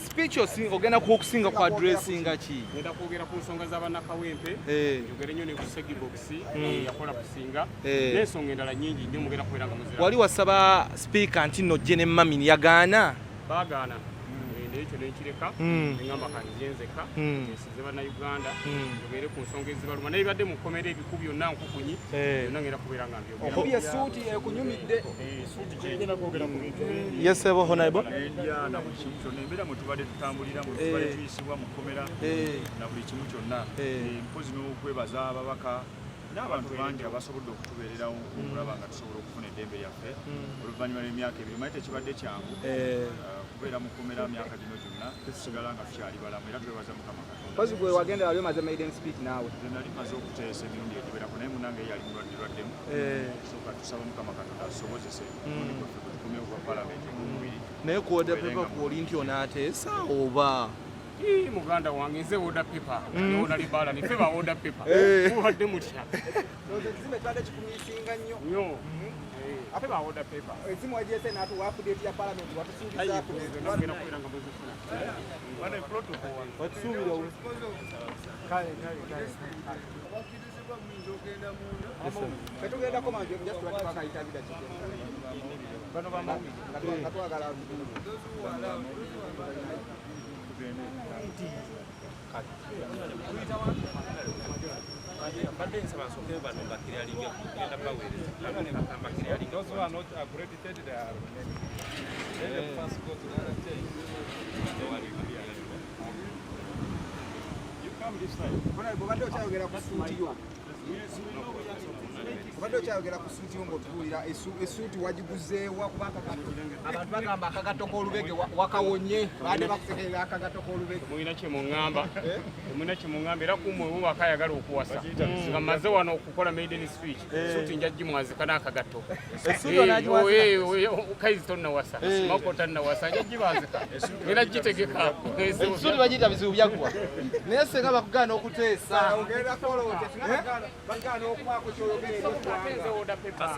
Speech ogenda kukusinga kwa addressinga ki? Ngenda kwogera ku nsonga z'abannakawempe, njogere nnyo ne ku Ssegirinya yakola kusinga, n'ensonga endala nnyingi nnyo mugenda kubeera nga muzira. Wali wasaba speaker nti nojje ne Mamini yagaana? Baagaana. Ekyo nekireka engamba kanjenzeka nsize bannayuganda njogere ku nsonga ezibaluma naye bibadde mu kkomera ebiku byonna nkukunyi byonna ngenda kubeera nga mbyookubye essuuti ekunyumidde essuuti kyegenda kwogera ku bintu yesebo honorable endya na buli kimu kyonna embeera mwe tubadde tutambulira mwe tubadde tuyisibwa mu kkomera na buli kimu kyonna mpozi n'okwebaza ababaka n'abantu bangi abasobodde okutubeererawo okulaba nga tusobola okufuna eddembe lyaffe oluvannyuma lw'emyaka ebiri manye tekibadde kyangu kubeera mu kkomera myaka gino gyonna tusigala nga tukyali balamu era twebaza Mukama Katonda. Mpozi gwe wagenda wali omaze maiden speech naawe? Nze nali maze okuteesa emirundi egiwerako naye munnange yali mulwaddelwaddemu sooka tusaba Mukama Katonda atusobozese omulimu gwaffe gwe tukomyewo gwa palamenti ogwokubiri. Naye ku order paper kwoli nti onaateesa oba? Muganda wange nze order paper yona libala ne feba order paper kubadde mutya ezime twade kikumisinga nnyo nnyo feba order paper ezimu wajese naatu wa update ya parliament watusingiza ku nagenda kubeera nga muzifuna wane protocol watusuubira kale Petugenda komanje just wataka itabida chike bano bamami katwagala Those who are not accredited, they are first go to the other stage. You come this side. Obadde okyayogera ku suuti yo ng'otubuulira essuuti wagiguzeewa kubanga abantu bagamba akagato k'olubege wakawonye baadde bakusekera akagato k'olubege. Mulina kye muŋŋamba era kummwe bwe bakayagala okuwasa nga mmaze wano okukola maiden speech suuti nja gimwazika n'akagato kaizi tonnawasa mako tannawasa nja gibazika era gitegeka essuuti bagiyita bizibu byaggwa naye senga bakugaana okuteesa ogenda koloote bagaana okubaako kyoyogera order paper